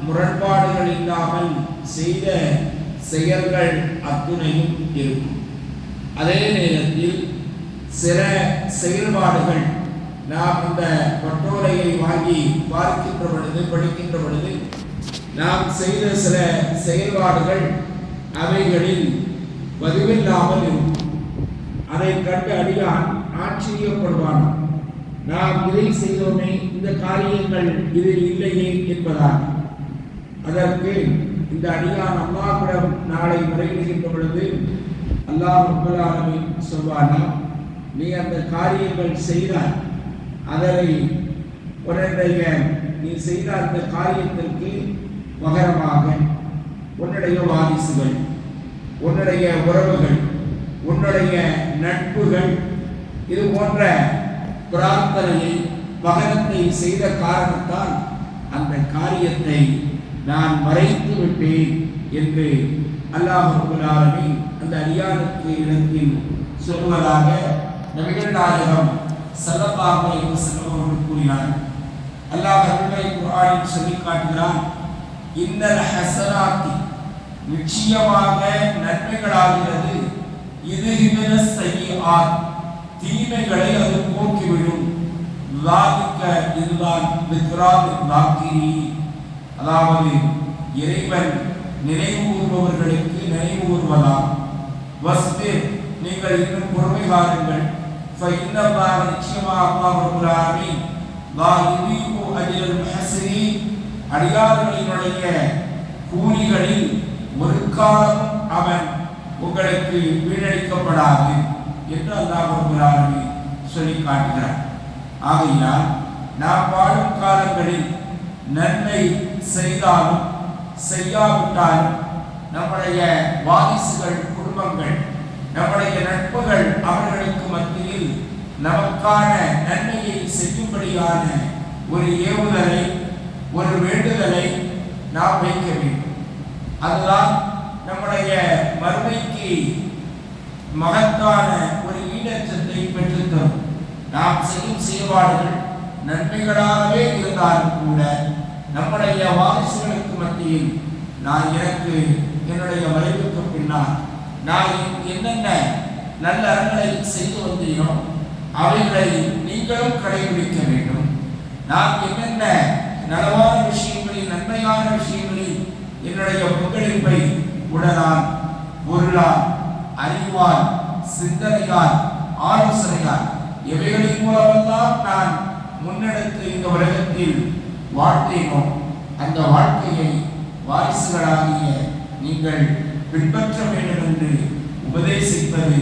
முரண்பாடுகள் இல்லாமல் செய்த செயல்கள் அத்துணையும் இருக்கும். அதே நேரத்தில் சில செயல்பாடுகள் நாம் இந்த பட்டோலையை வாங்கி பார்க்கின்ற பொழுது, படிக்கின்ற பொழுது நாம் செய்த சில செயல்பாடுகள் அவைகளில் வலுவில்லாமல் இருக்கும். அதை கண்டு அடியான் ஆச்சரியப்படுவான். நாம் இதை செய்தோமே, இந்த காரியங்கள் இதில் இல்லையே என்பதால். அதற்கு இந்த அடியான் அல்லாஹ்விடம் நாளை முறையிடுகின்ற பொழுது அல்லாஹ் ரப்பல் ஆலமீன் சொல்வானா, நீ அந்த காரியங்கள் செய்தாய், அதனை உன்னுடைய நீ செய்த அந்த காரியத்திற்கு பகரமாக உன்னுடைய வாரிசுகள், உன்னுடைய உறவுகள், உன்னுடைய நட்புகள் இது போன்ற பிரார்த்தனையை பகரத்தை செய்த காரணத்தால் அந்த காரியத்தை நான் மறைத்து விட்டேன் என்று அல்லாஹ் ரப்பல் ஆலமீன் அந்த அடியானுக்கு இடத்தில் சொல்வதாக நபிகள் நாயகம் ஸல்லல்லாஹு அலைஹி வஸல்லம் அவர்கள் கூறினார். அல்லாஹ் திருமறை குர்ஆனில் சொல்லி காட்டுகிறான், இன்னல் ஹஸனாத்தி, நிச்சயமாக நன்மைகளாகிறது, யுத்ஹிபுன ஸய்யிஆத், தீமைகளை அது போக்கிவிடும். லாலிக, இதுதான் திக்ராலில் லாக்கிரீன், அதாவது இறைவன் நினைவு கூறுபவர்களுக்கு நினைவு கூறுவதாம். வஸ்பிர், நீங்கள் இன்னும் பொறுமை காருங்கள். ஃபஇன்னல்லாஹ, நிச்சயமாக அல்லாஹ் ரப்பல் ஆலமீன் லா யுதீஉ அஜ்ரல் முஹ்ஸினீன், அடியார்களினுடைய கூலிகளில் ஒரு காலமும் அவன் உங்களுக்கு வீணடிக்கப்படாது என்று அல்லாஹ் ரப்பல் ஆலமீன் சொல்லி காட்டுகிறார். ஆகையால் நாம் வாழும் காலங்களில் நன்மை செய்தாலும் செய்யாவிட்டாலும் நம்முடைய வாரிசுகள், குடும்பங்கள், நம்முடைய நட்புகள் அவர்களுக்கு மத்தியில் நமக்கான நன்மையை செய்யும்படியான ஒரு ஏவுதலை, ஒரு வேண்டுதலை நாம் வைக்க வேண்டும். அதுதான் நம்முடைய மறுமைக்கு மகத்தான ஒரு ஈடேற்றத்தை பெற்றுத்தரும். நாம் செய்யும் செயல்பாடுகள் நன்மைகளாகவே இருந்தாலும் கூட நம்முடைய வாரிசுகளுக்கு மத்தியில் நான் எனக்கு என்னுடைய மறைவுக்கு பின்னால் நான் என்னென்ன நல்ல அறங்களை செய்து வந்தேனோ அவைகளை நீங்களும் கடைபிடிக்க வேண்டும். நான் என்னென்ன நலவான விஷயங்களில், நன்மையான விஷயங்களில் என்னுடைய பங்களிப்பை உடலால், பொருளால், அறிவால், சிந்தனையால், ஆலோசனையால் எவைகளின் மூலமெல்லாம் நான் முன்னெடுத்து இந்த உலகத்தில் வாழ்த்தேனோ அந்த வாழ்க்கையை வாரிசுகளாகிய நீங்கள் பின்பற்ற வேண்டும் என்று உபதேசிப்பது